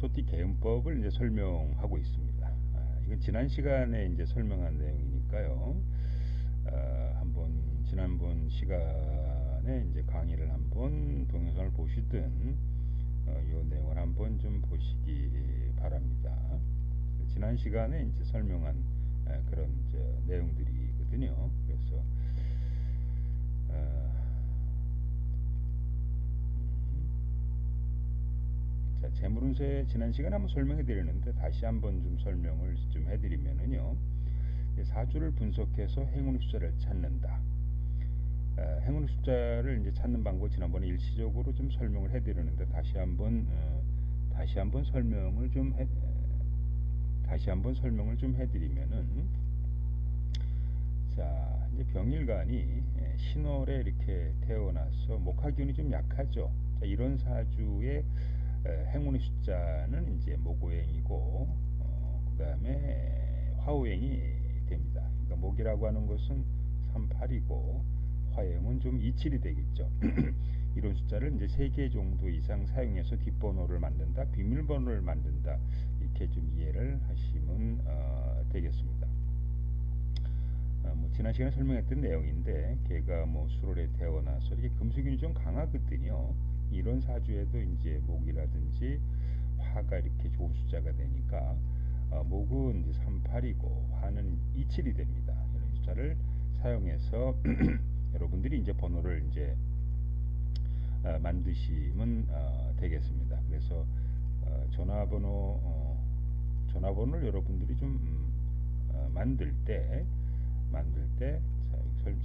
소띠 개음법을 이제 설명하고 있습니다. 이건 지난 시간에 이제 설명한 내용이니까요. 한번 지난번 시간에 이제 강의를 한번 동영상을 보시든 이 내용을 한번 좀 보시기 바랍니다. 지난 시간에 이제 설명한 그런 내용들이거든요. 그래서 자, 재물운세 지난 시간에 한번 설명해 드렸는데 다시 한번 좀 설명을 좀 해드리면은요, 사주를 분석해서 행운의 숫자를 찾는다. 행운의 숫자를 이제 찾는 방법 지난번에 일시적으로 좀 설명을 해드렸는데 다시 한번 설명을 좀 해드리면은, 자, 이제 병일간이 신월에 이렇게 태어나서 목화기운이 좀 약하죠. 자, 이런 사주의 행운의 숫자는 이제 목오행이고, 그 다음에 화오행이 됩니다. 그러니까 목이라고 하는 것은 38이고 화행은 좀 27이 되겠죠. 이런 숫자를 이제 3개 정도 이상 사용해서 뒷번호를 만든다, 비밀번호를 만든다, 이렇게 좀 이해를 하시면 되겠습니다. 지난 시간에 설명했던 내용인데, 걔가 수월에 태어나서 이렇게 금수균이 좀 강하거든요. 이런 사주에도 이제 목이라든지 화가 이렇게 좋은 숫자가 되니까 목은 이제 38이고 화는 27이 됩니다. 이런 숫자를 사용해서 여러분들이 이제 번호를 이제 만드시면 되겠습니다. 그래서 전화번호를 여러분들이 좀 만들 때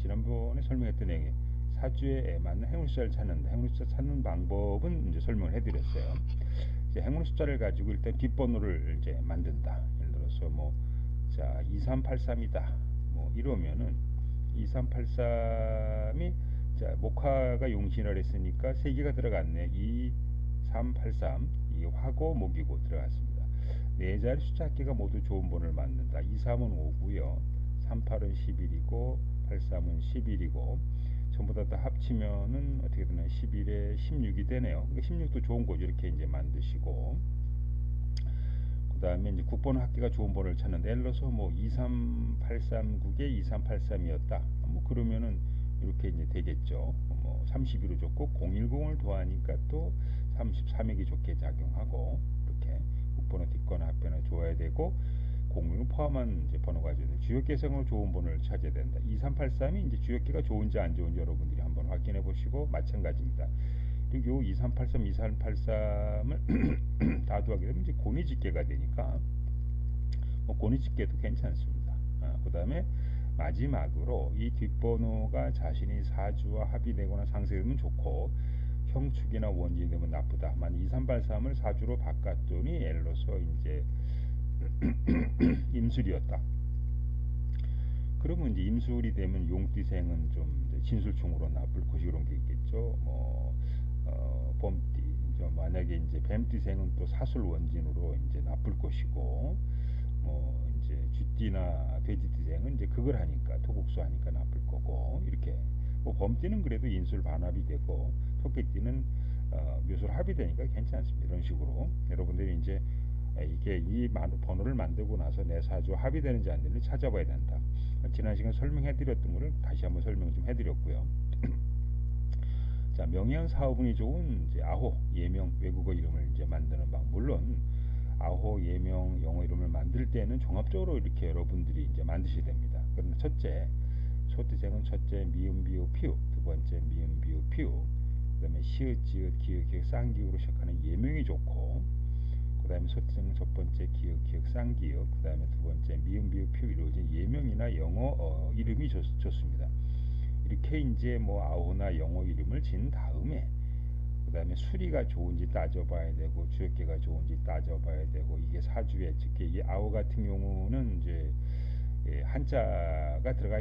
지난번에 설명했던 내용에 사주에 맞는 행운 숫자를 찾는다. 행운 숫자 찾는 방법은 이제 설명을 해드렸어요. 이제 행운 숫자를 가지고 일단 뒷번호를 이제 만든다. 예를 들어서 2383이다. 이러면은 2383이 자, 목화가 용신을 했으니까 3개가 들어갔네. 2383. 이 화고 목이고 들어갔습니다. 네 자리 숫자 합계가 모두 좋은 번호를 만든다. 23은 5고요. 38은 11이고 83은 11이고 전부 다 합치면은 어떻게 되나 11에 16이 되네요. 그러니까 16도 좋은 거죠. 이렇게 이제 만드시고, 그 다음에 이제 국번호 합계가 좋은 번호를 찾는데, 예를 들어서 23839에 2383이었다. 그러면은 이렇게 이제 되겠죠. 32로 좋고 010을 더하니까 또 33에게 좋게 작용하고, 이렇게 국번호 뒷거나 합변을 좋아야 되고 010 포함한 이제 번호가 주역계성으로 좋은 번호를 찾아야 된다. 2383이 이제 주역계가 좋은지 안 좋은지 여러분들이 한번 확인해 보시고 마찬가지입니다. 그리고 2383, 2383을 다 더하게 되면 이제 곤이집계가 되니까 곤이집계도 괜찮습니다. 그 다음에 마지막으로 이 뒷번호가 자신이 사주와 합의되거나 상쇄되면 좋고 형축이나 원진이 되면 나쁘다. 만 2383을 사주로 바꿨더니 예를 들어서 이제 임술이었다. 그러면 이제 임술이 되면 용띠생은 좀 진술충으로 나쁠 것이 그런 게 있겠죠. 범띠, 만약에 이제 뱀띠생은 또 사술원진으로 이제 나쁠 것이고, 이제 쥐띠나 돼지띠생은 이제 그걸 하니까 토국수 하니까 나쁠 거고, 이렇게 범띠는 그래도 인술 반합이 되고 토끼띠는 묘술 합이 되니까 괜찮습니다. 이런 식으로 여러분들이 이제 이게 이 번호를 만들고 나서 내 사주 합이 되는지 안 되는지 찾아봐야 된다. 지난 시간 설명해 드렸던 거를 다시 한번 설명 좀 해드렸고요. 자, 명예한 사업운이 좋은 이제 아호 예명 외국어 이름을 이제 만드는 방법. 물론 아호 예명 영어 이름을 만들 때는 종합적으로 이렇게 여러분들이 이제 만드셔야 됩니다. 그러면 첫째 소띠생은 첫째 미음 비읍 피읍, 두 번째 미음 비읍 피읍, 그다음에 시읒 지읒 기읒 기읒 쌍기읒으로 시작하는 예명이 좋고, 그 다음에 소띠생은 첫 번째 기읒 기읒 쌍기읒, 그 다음에 두 번째 미음 비읍 피읍 이루어진 예명이나 영어 이름이 좋습니다. 이렇게 이제 아호나 영어 이름을 진 다음에 그 다음에 수리가 좋은지 따져봐야 되고 주역계가 좋은지 따져봐야 되고, 이게 사주에 특히 이 아호 같은 경우는 이제 한자가 들어가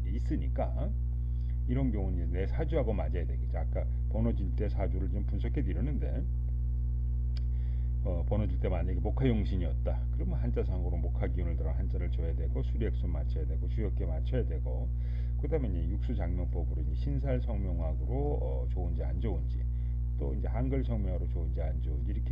있으니까 이런 경우는 이제 내 사주하고 맞아야 되겠죠. 아까 번호 질 때 사주를 좀 분석해 드렸는데, 번호 줄 때 만약에 목화용신이었다. 그러면 한자상으로 목화기운을 들어 한자를 줘야 되고 수리액수 맞춰야 되고 주역계 맞춰야 되고, 그 다음에 이제 육수장명법으로 이제 신살성명학으로 좋은지 안 좋은지, 또 이제 한글 성명으로 좋은지 안 좋은지 이렇게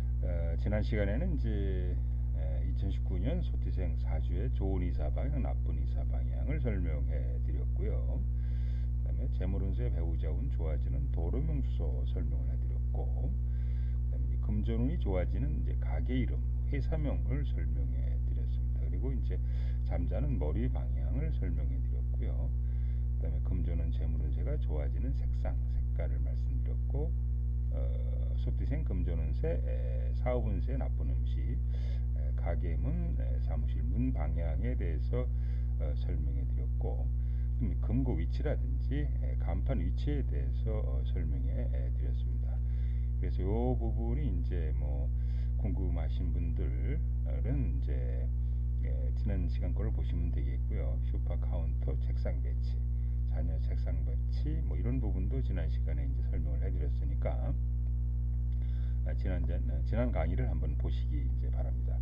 지난 시간에는 이제 2019년 소띠생 사주의 좋은 이사 방향, 나쁜 이사 방향을 설명해 드렸고요. 그다음에 재물운세, 배우자운 좋아지는 도로명수소 설명을 해드렸고, 그다음에 금전운이 좋아지는 이제 가게 이름, 회사명을 설명해 드렸습니다. 그리고 이제 잠자는 머리 방향을 설명해 드렸고요. 그다음에 금전운, 재물운세가 좋아지는 색상, 색깔을 말씀드렸고, 소띠생 금전운세, 사업운세, 나쁜 음식, 가게문, 사무실 문 방향에 대해서 설명해 드렸고, 금고 위치라든지 간판 위치에 대해서 설명해 드렸습니다. 그래서 이 부분이 이제 뭐 궁금하신 분들은 이제 지난 시간 거를 보시면 되겠고요. 소파 카운터, 책상 배치, 자녀 책상 배치, 뭐 이런 부분도 지난 시간에 이제 설명을 해드렸으니까 지난 강의를 한번 보시기 이제 바랍니다.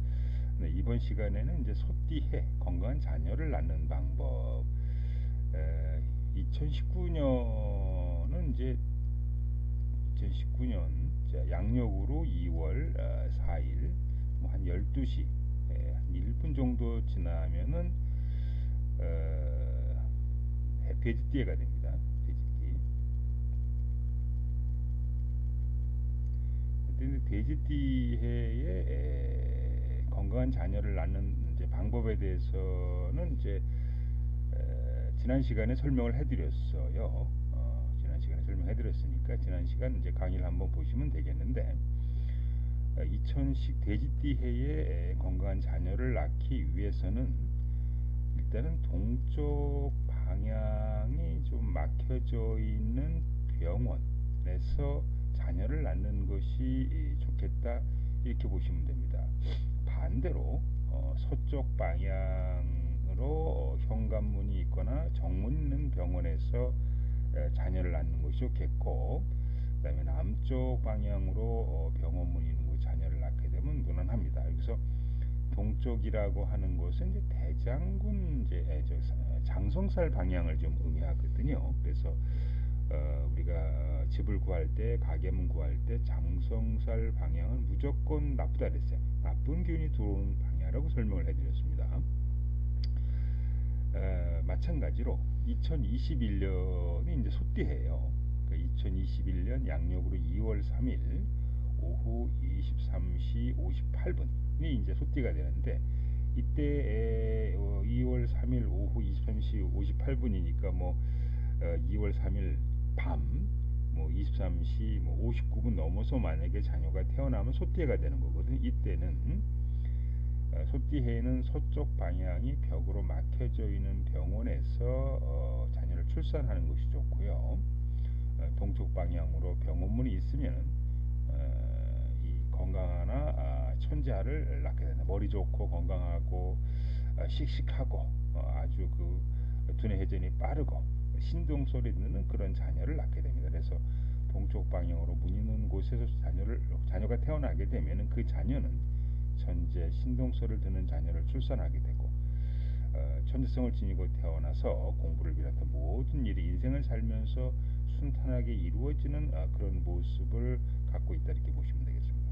네, 이번 시간에는 이제 소띠해 건강한 자녀를 낳는 방법. 2019년은 이제 2019년 양력으로 2월 4일 한 12시 한 1분 정도 지나면은 돼지띠해가 됩니다. 돼지띠해의 건강한 자녀를 낳는 이제 방법에 대해서는 이제 지난 시간에 설명을 해드렸어요. 지난 시간에 설명해드렸으니까 지난 시간 이제 강의를 한번 보시면 되겠는데, 2000식 돼지띠해의 건강한 자녀를 낳기 위해서는 일단은 동쪽 방향이 좀 막혀져 있는 병원에서 자녀를 낳는 것이 좋겠다, 이렇게 보시면 됩니다. 반대로 서쪽 방향으로 현관문이 있거나 정문 있는 병원에서 자녀를 낳는 것이 좋겠고, 그 다음에 남쪽 방향으로 병원문이 있는 곳 자녀를 낳게 되면 무난합니다. 여기서 동쪽이라고 하는 것은 이제 대장군, 이제 장성살 방향을 좀 의미하거든요. 그래서 우리가 집을 구할 때, 가게문 구할 때 장성살 방향은 무조건 나쁘다 그랬어요. 나쁜 기운이 들어오는 방향이라고 설명을 해드렸습니다. 마찬가지로 2021년이 이제 소띠해예요. 2021년 양력으로 2월 3일 오후 23시 58분이 이제 소띠가 되는데, 이때 2월 3일 오후 23시 58분이니까 뭐 2월 3일 밤 뭐 23시 뭐 59분 넘어서 만약에 자녀가 태어나면 소띠해가 되는 거거든요. 이때는 소띠해는 서쪽 방향이 벽으로 막혀져 있는 병원에서 자녀를 출산하는 것이 좋고요. 동쪽 방향으로 병원문이 있으면 이 건강하나 천재아를 낳게 된다. 머리 좋고 건강하고 씩씩하고 아주 그 두뇌 회전이 빠르고 신동 소리 듣는 그런 자녀를 낳게 됩니다. 그래서 동쪽 방향으로 문 있는 곳에서 자녀가 태어나게 되면은 그 자녀는 천재, 신동 소리를 듣는 자녀를 출산하게 되고, 천재성을 지니고 태어나서 공부를 비롯한 모든 일이 인생을 살면서 순탄하게 이루어지는 그런 모습을 갖고 있다, 이렇게 보시면 되겠습니다.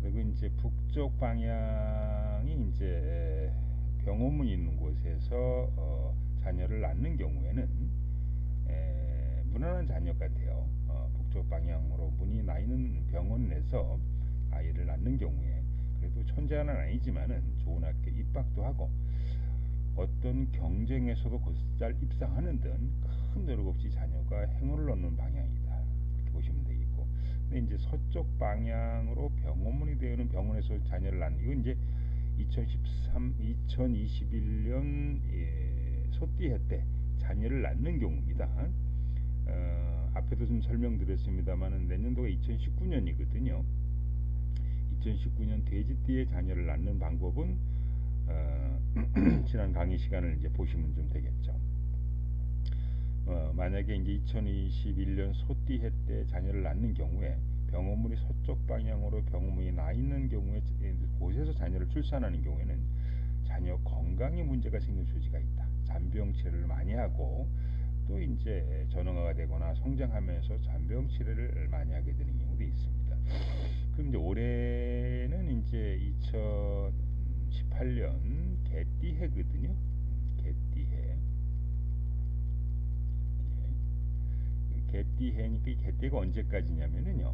그리고 이제 북쪽 방향이 이제 병원문이 있는 곳에서 자녀를 낳는 경우에는 무난한 자녀 같아요. 북쪽 방향으로 문이 나 있는 병원에서 아이를 낳는 경우에 그래도 천재는 아니지만은 좋은 학교 입학도 하고 어떤 경쟁에서도 곧잘 입상하는 등 큰 노력 없이 자녀가 행운을 얻는 방향이다, 이렇게 보시면 되겠고, 근데 이제 서쪽 방향으로 병원문이 되는 병원에서 자녀를 낳는, 이건 이제 2021년 소띠해 때 자녀를 낳는 경우입니다. 앞에도 좀 설명드렸습니다만은 내년도가 2019년이거든요. 2019년 돼지띠의 자녀를 낳는 방법은 지난 강의 시간을 이제 보시면 좀 되겠죠. 만약에 이제 2021년 소띠해 때 자녀를 낳는 경우에 병원문이 서쪽 방향으로 병원문이 나 있는 경우에 곳에서 자녀를 출산하는 경우에는 자녀 건강에 문제가 생길 소지가 있다. 잔병 치료를 많이 하고 또 이제 전응아가 되거나 성장하면서 잔병 치료를 많이 하게 되는 경우도 있습니다. 그럼 이제 올해 2018년 개띠해거든요. 개띠해. 개띠해니까 이 개띠가 언제까지냐면은요.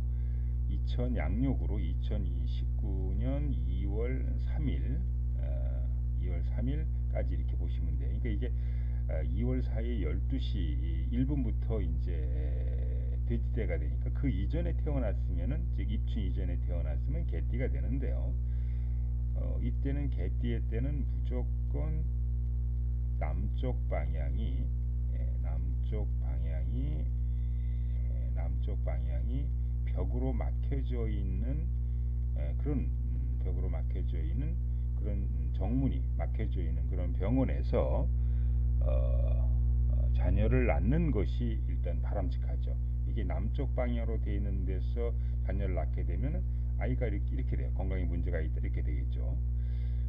양력으로 2029년 2월 3일 2월 3일까지 이렇게 보시면 돼요. 그러니까 이게 2월 4일 12시 1분부터 이제 돼지띠가 되니까 그 이전에 태어났으면은, 즉 입춘 이전에 태어났으면 개띠가 되는데요. 이때는 개띠의 때는 무조건 남쪽 방향이 벽으로 막혀져 있는 그런 벽으로 막혀져 있는 그런 정문이 막혀져 있는 그런 병원에서 자녀를 낳는 것이 일단 바람직하죠. 이게 남쪽 방향으로 되어 있는 데서 자녀를 낳게 되면 아이가 이렇게 돼요. 건강에 문제가 있다 이렇게 되겠죠.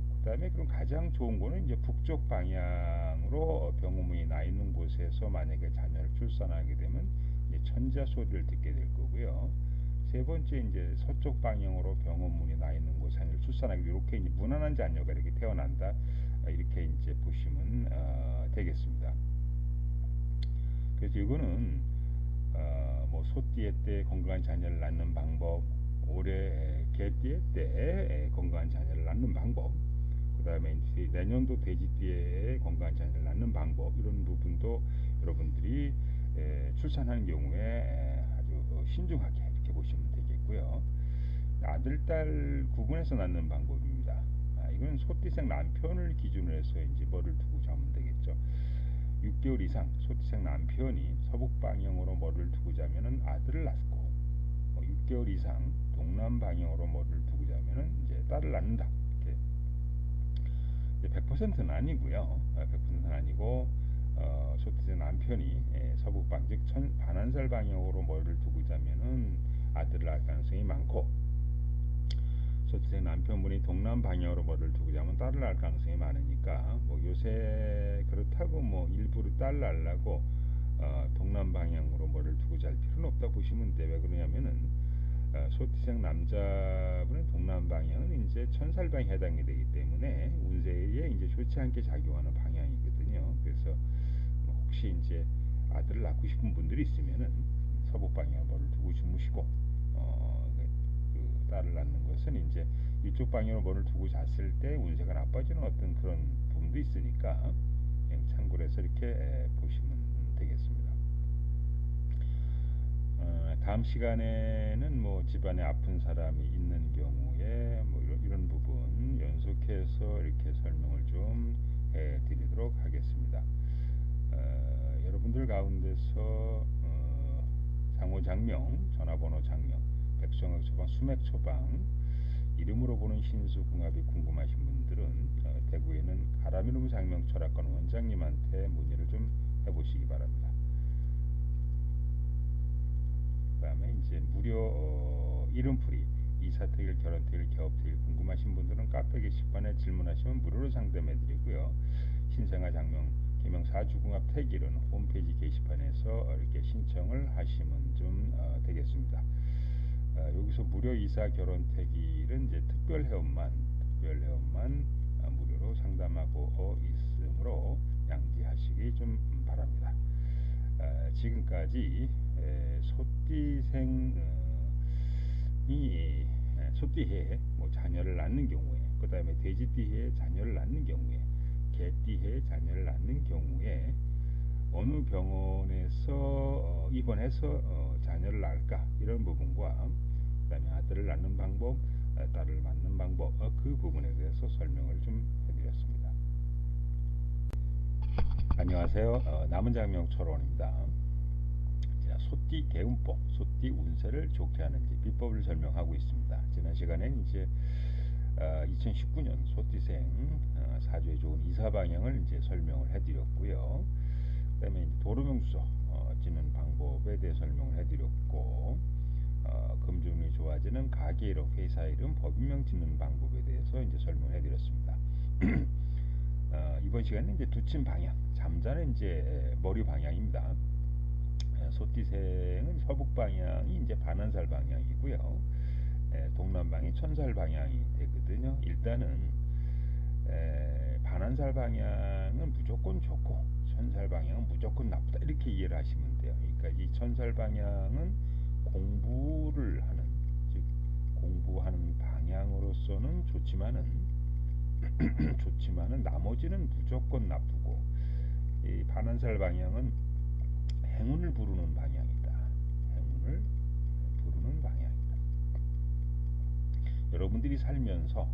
그 다음에 그럼 가장 좋은 거는 이제 북쪽 방향으로 병원문이 나 있는 곳에서 만약에 자녀를 출산하게 되면 이제 천자 소리를 듣게 될 거고요. 세 번째 이제 서쪽 방향으로 병원문이 나 있는 곳에 자녀를 출산하게 이렇게 이제 무난한 자녀가 이렇게 태어난다 이렇게 이제 보시면 되겠습니다. 그래서 이거는 뭐 소띠의 때 건강한 자녀를 낳는 방법, 올해 개띠의 때 건강한 자녀를 낳는 방법, 그 다음에 내년도 돼지띠의 건강한 자녀를 낳는 방법, 이런 부분도 여러분들이 출산하는 경우에 아주 신중하게 이렇게 보시면 되겠고요. 아들, 딸 구분해서 낳는 방법입니다. 이건 소띠생 남편을 기준으로 해서 이제 뭐를 두고 자면 되겠죠. 6개월 이상 소띠생 남편이 서북 방향으로 뭐를 두고 자면은 아들을 낳고, 6개월 이상 동남 방향으로 뭐를 두고 자면은 이제 딸을 낳는다. 이렇게 100%는 아니고요. 100%는 아니고 소띠생 남편이 서북방 즉 반환살 방향으로 뭐를 두고 자면은 아들을 낳을 가능성이 많고, 소띠생 남편분이 동남 방향으로 뭐를 두고 자면 딸을 낳을 가능성이 많으니까 뭐 요새 그렇다고 뭐 일부러 딸 낳으려고 동남 방향으로 뭐를 두고 잘 필요는 없다 보시면 돼. 왜 그러냐면은 소띠생 남자분은 동남 방향은 이제 천살방에 해당이 되기 때문에 운세에 이제 좋지 않게 작용하는 방향이거든요. 그래서 뭐 혹시 이제 아들을 낳고 싶은 분들이 있으면은 서북 방향으로 뭐를 두고 주무시고, 그 딸을 낳는 것은 이제 이쪽 방향으로 뭐를 두고 잤을 때 운세가 나빠지는 어떤 그런 부분도 있으니까 참고로 해서 이렇게 보시면 되겠습니다. 다음 시간에는 뭐 집안에 아픈 사람이 있는 경우에 뭐 이런 부분 연속해서 이렇게 설명을 좀 해드리도록 하겠습니다. 여러분들 가운데서 상호장명, 전화번호 장명, 백성학 처방, 수맥 처방, 이름으로 보는 신수궁합이 궁금하신 분들은 대구에 있는 가라미룸 장명 철학관 원장님한테 문의를 좀 해보시기 바랍니다. 그 다음에 이제 무료 이름풀이, 이사택일, 결혼택일, 개업택일 궁금하신 분들은 카페 게시판에 질문하시면 무료로 상담해드리고요. 신생아 장명, 개명 사주궁합 택일은 홈페이지 게시판에서 이렇게 신청을 하시면 좀 되겠습니다. 여기서 무료 이사 결혼택일은 이제 특별 회원만 무료로 상담하고 있으므로 양지하시기 좀 바랍니다. 지금까지 소띠해 뭐 자녀를 낳는 경우에, 그 다음에 돼지띠해 자녀를 낳는 경우에, 개띠해 자녀를 낳는 경우에 어느 병원에서 입원해서 자녀를 낳을까, 이런 부분과 그 다음에 아들을 낳는 방법, 딸을 낳는 방법, 그 부분에 대해서 설명을 좀 해드렸습니다. 안녕하세요. 남은장명 철원입니다. 소띠 개운법, 소띠 운세를 좋게 하는 비법을 설명하고 있습니다. 지난 시간에는 이제 2019년 소띠생 사주에 좋은 이사 방향을 이제 설명을 해드렸고요. 그다음에 이제 도루명수소 짓는 방법에 대해 설명을 해드렸고, 금전운이 좋아지는 가게 이름, 회사 이름, 법인명 짓는 방법에 대해서 이제 설명해드렸습니다. 이번 시간은 이제 두침 방향, 잠자는 이제 머리 방향입니다. 소띠생은 서북 방향이 이제 반환살 방향이고요. 동남방이 천살 방향이 되거든요. 일단은 반환살 방향은 무조건 좋고 천살 방향은 무조건 나쁘다 이렇게 이해를 하시면 돼요. 그러니까 이 천살 방향은 공부를 하는, 즉 공부하는 방향으로서는 좋지만은 좋지만은 나머지는 무조건 나쁘고, 이 반환살 방향은 행운을 부르는 방향이다. 행운을 부르는 방향이다. 여러분들이 살면서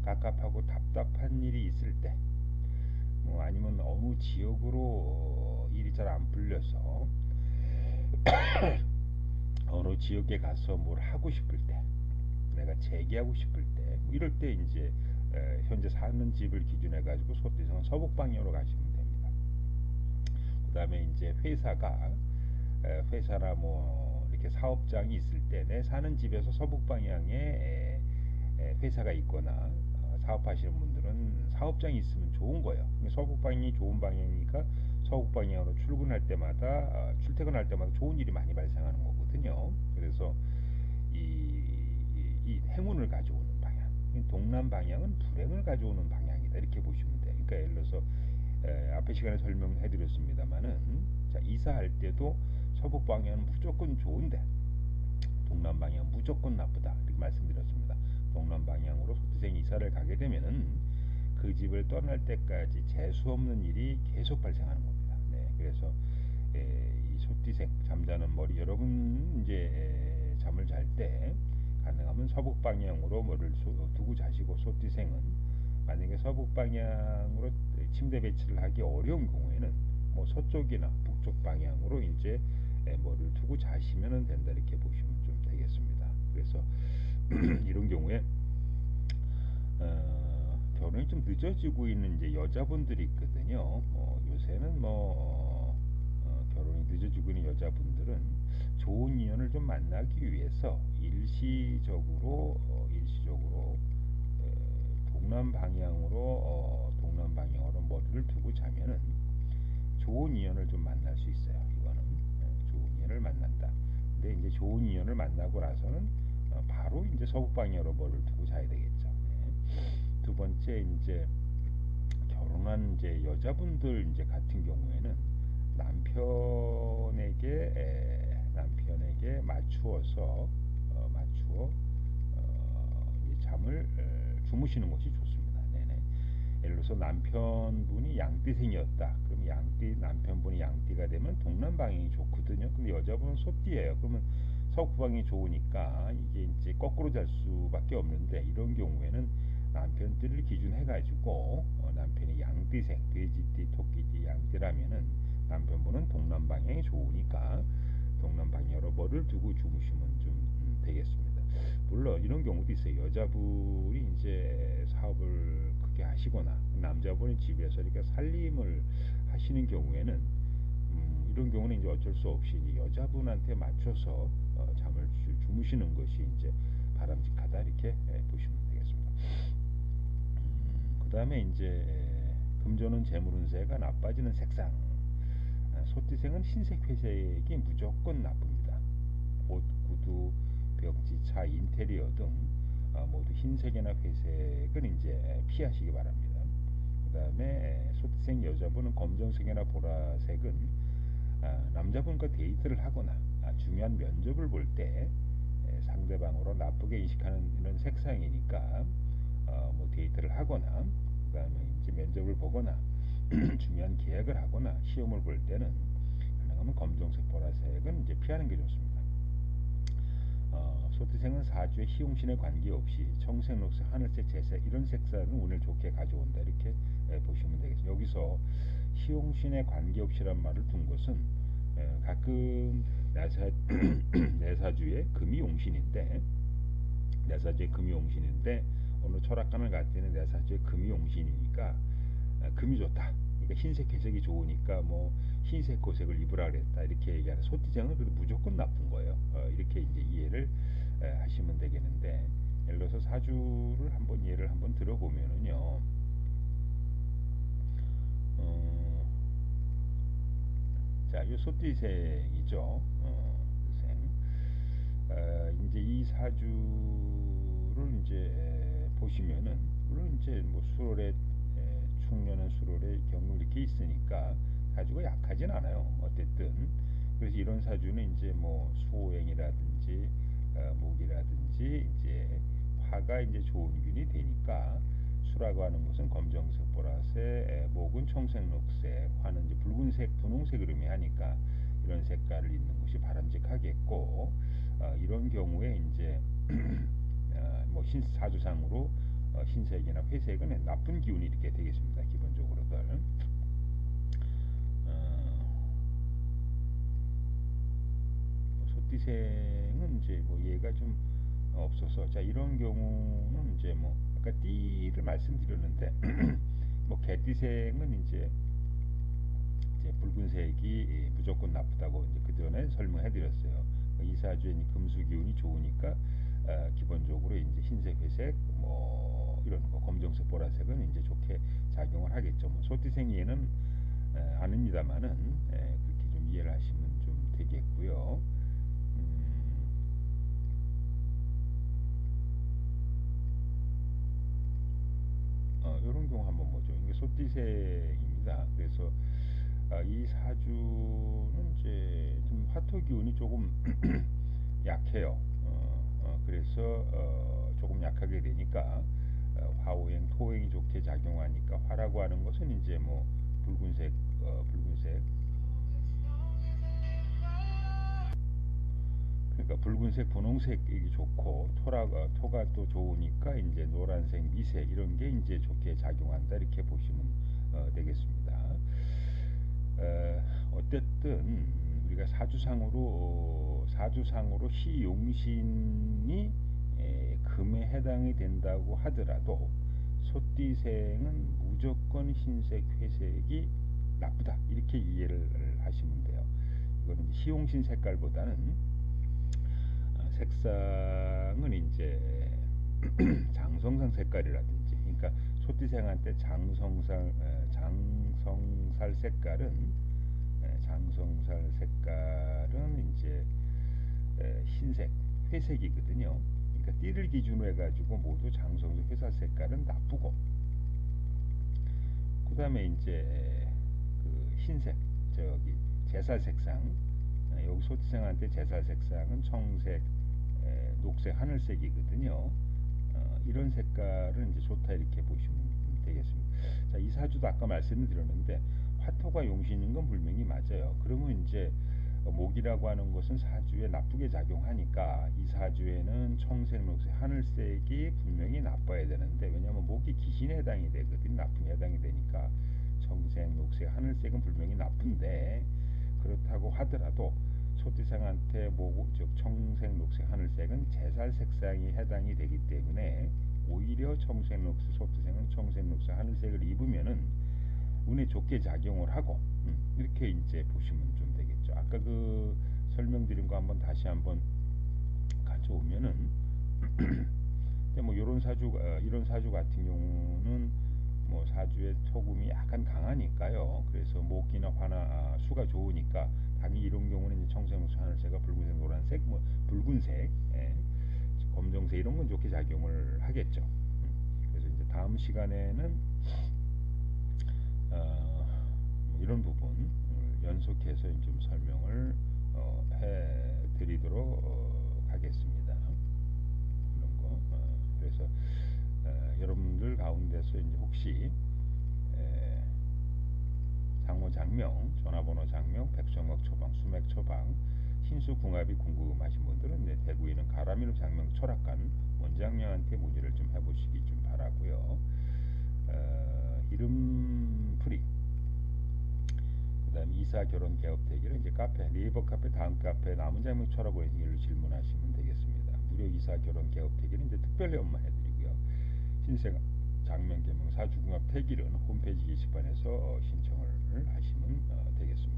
갑갑하고 답답한 일이 있을 때, 뭐 아니면 어느 지역으로 일이 잘 안 풀려서 어느 지역에 가서 뭘 하고 싶을 때, 내가 재기하고 싶을 때, 뭐 이럴 때 이제 현재 사는 집을 기준해 가지고 소띠성은 서북 방향으로 가시면 됩니다. 그 다음에 이제 회사나 뭐 이렇게 사업장이 있을 때 내 사는 집에서 서북 방향에 회사가 있거나 사업하시는 분들은 사업장이 있으면 좋은 거예요. 서북 방향이 좋은 방향이니까 서북 방향으로 출근할 때마다 출퇴근할 때마다 좋은 일이 많이 발생하는 거거든요. 그래서 이 행운을 가져오는 방향, 동남 방향은 불행을 가져오는 방향이다 이렇게 보시면 돼요. 그러니까 예를 들어서 앞에 시간에 설명해 드렸습니다만은, 자, 이사할 때도 서북 방향은 무조건 좋은데 동남 방향은 무조건 나쁘다 이렇게 말씀드렸습니다. 동남 방향으로 소띠생이 이사를 가게 되면은 그 집을 떠날 때까지 재수 없는 일이 계속 발생하는 겁니다. 네, 그래서 이 소띠생 잠자는 머리, 여러분 이제 잠을 잘 때 가능하면 서북 방향으로 머리를 두고 자시고, 소띠생은 만약에 서북 방향으로 침대 배치를 하기 어려운 경우에는 뭐 서쪽이나 북쪽 방향으로 이제 머리를 두고 자시면 된다 이렇게 보시면 좀 되겠습니다. 그래서 이런 경우에 결혼이 좀 늦어지고 있는 이제 여자분들이 있거든요. 요새는 결혼이 늦어지고 있는 여자분들은 좋은 인연을 좀 만나기 위해서 일시적으로 동남 방향으로 머리를 두고 자면은 좋은 인연을 좀 만날 수 있어요. 이거는 좋은 인연을 만난다. 근데 이제 좋은 인연을 만나고 나서는 바로 이제 서북 방향으로 머리를 두고 자야 되겠죠. 네. 두 번째, 이제 결혼한 이제 여자분들 이제 같은 경우에는 남편에게 맞추어 이제 잠을 주무시는 것이 좋습니다. 네네. 예를 들어서 남편분이 양띠생이었다. 그럼 남편분이 양띠가 되면 동남 방향이 좋거든요. 근데 여자분은 소띠예요. 그러면 서북 방향이 좋으니까 이게 이제 거꾸로 잘 수밖에 없는데, 이런 경우에는 남편띠를 기준해 가지고 남편이 양띠생, 돼지띠, 토끼띠, 양띠라면은 남편분은 동남 방향이 좋으니까 동남 방향으로 머리를 두고 주무시면 좀 되겠습니다. 물론 이런 경우도 있어요. 여자분이 이제 사업을 크게 하시거나 남자분이 집에서 이렇게 살림을 하시는 경우에는 이런 경우는 이제 어쩔 수 없이 이제 여자분한테 맞춰서 잠을 주무시는 것이 이제 바람직하다 이렇게 보시면 되겠습니다. 그 다음에 이제 금전운 재물운세가 나빠지는 색상, 소띠생은 흰색 회색이 무조건 나쁩니다. 옷, 구두, 벽지, 차, 인테리어 등 모두 흰색이나 회색은 이제 피하시기 바랍니다. 그 다음에 소띠생 여자분은 검정색이나 보라색은 남자분과 데이트를 하거나 중요한 면접을 볼 때 상대방으로 나쁘게 인식하는 이런 색상이니까 뭐 데이트를 하거나 그 다음에 이제 면접을 보거나 중요한 계약을 하거나 시험을 볼 때는 가능하면 검정색, 보라색은 이제 피하는 게 좋습니다. 소띠생은 사주에 희용신에 관계없이 청색, 녹색, 하늘색, 재색 이런 색상을 운을 좋게 가져온다 이렇게 보시면 되겠습니다. 여기서 희용신에 관계없이란 말을 둔 것은 가끔 내 사주에 금이 용신인데 어느 철학관을 갈 때는 내 사주에 금이 용신이니까 금이 좋다. 그러니까 흰색, 회색이 좋으니까 뭐 흰색, 고색을 입으라 그랬다 이렇게 얘기하는, 소띠생은 그래도 무조건 나쁜 거예요. 이렇게 이제 이해를 하시면 되겠는데, 예를 들어서 사주를 예를 한번 들어보면은요. 자, 이 소띠생이죠. 이제 이 사주를 이제 보시면은 물론 이제 뭐 수월에 축년은 수월에 경우 이렇게 있으니까 사주가 약하진 않아요. 어쨌든 그래서 이런 사주는 이제 뭐 수호행이라든지 목이라든지 이제 화가 이제 좋은 균이 되니까 수라고 하는 것은 검정색, 보라색, 목은 청색, 녹색, 화는 이제 붉은색, 분홍색을 의미하니까 이런 색깔을 입는 것이 바람직하겠고 이런 경우에 이제 뭐 사주상으로 흰색이나 회색은 나쁜 기운이 이렇게 되겠습니다. 기본적으로들. 소띠생은 이제 뭐 얘가 좀 없어서 자 이런 경우는 이제 뭐 아까 띠를 말씀드렸는데 뭐 개띠생은 이제 붉은색이 무조건 나쁘다고 이제 그 전에 설명해드렸어요. 이 사주에 금수 기운이 좋으니까 기본적으로 이제 흰색, 회색, 뭐 이런 거 검정색, 보라색은 이제 좋게 작용을 하겠죠. 뭐 소띠생에는 아닙니다만은 그렇게 좀 이해를 하시면 좀 되겠고요. 이런 경우 한번 보죠. 이게 소띠생입니다. 그래서 이 사주는 이제 좀 화토 기운이 조금 약해요. 그래서 조금 약하게 되니까 화오행, 토행이 좋게 작용하니까 화라고 하는 것은 이제 뭐 붉은색, 그러니까 붉은색, 분홍색이 좋고 토가 또 좋으니까 이제 노란색, 미색 이런 게 이제 좋게 작용한다 이렇게 보시면 되겠습니다. 어쨌든 우리가 사주상으로 시용신이 금에 해당이 된다고 하더라도 소띠생은 무조건 흰색, 회색이 나쁘다 이렇게 이해를 하시면 돼요. 이거는 시용신 색깔보다는 색상은 이제 장성상 색깔이라든지, 그러니까 소띠생한테 장성살 색깔은 이제 흰색, 회색이거든요. 그러니까 띠를 기준으로 해가지고 모두 장성색 회색 색깔은 나쁘고, 그 다음에 이제 그 흰색, 제살 색상, 여기 소띠생한테 제살 색상은 청색, 녹색, 하늘색이거든요. 이런 색깔은 이제 좋다 이렇게 보시면 되겠습니다. 자, 이 사주도 아까 말씀을 드렸는데 화토가 용신인 건 분명히 맞아요. 그러면 이제 목이라고 하는 것은 사주에 나쁘게 작용하니까 이 사주에는 청색, 녹색, 하늘색이 분명히 나빠야 되는데, 왜냐하면 목이 기신에 해당이 되거든요. 나쁨에 해당이 되니까 청색, 녹색, 하늘색은 분명히 나쁜데, 그렇다고 하더라도 소띠생한테 즉 청색, 녹색, 하늘색은 제살 색상이 해당이 되기 때문에 오히려 청색, 녹색, 소띠생은 청색, 녹색, 하늘색을 입으면은 운에 좋게 작용을 하고 이렇게 이제 보시면 좀 되겠죠. 아까 그 설명드린 거 다시 한번 가져오면은 뭐 이런 사주 같은 경우는 뭐 사주의 토금이 약간 강하니까요. 그래서 목이나 화나 수가 좋으니까 당연히 이런 경우는 이제 청색, 녹색, 하늘색과 붉은색, 노란색, 뭐 붉은색, 검정색 이런 건 좋게 작용을 하겠죠. 그래서 이제 다음 시간에는 이런 부분 연속해서 좀 설명을 해드리도록 하겠습니다. 이런 거. 그래서 여러분들 가운데서 이제 혹시 장모-장명, 전화번호 장명, 백성목 처방, 수맥 처방, 신수 궁합이 궁금하신 분들은 대구에 있는 가라미로 장명 철학관 원장님한테 문의를 좀 해보시기 좀 바라고요. 이름풀이, 그 다음에 이사 결혼 개업 대기를 이제 카페, 네이버 카페, 다음 카페 남은 장명 철학원에 일로 질문하시면 되겠습니다. 무료 이사 결혼 개업 대기는 이제 특별히 업무해드리고요. 신생 장명 개명 사주궁합 태길은 홈페이지 게시판에서 신청을 하시면 되겠습니다.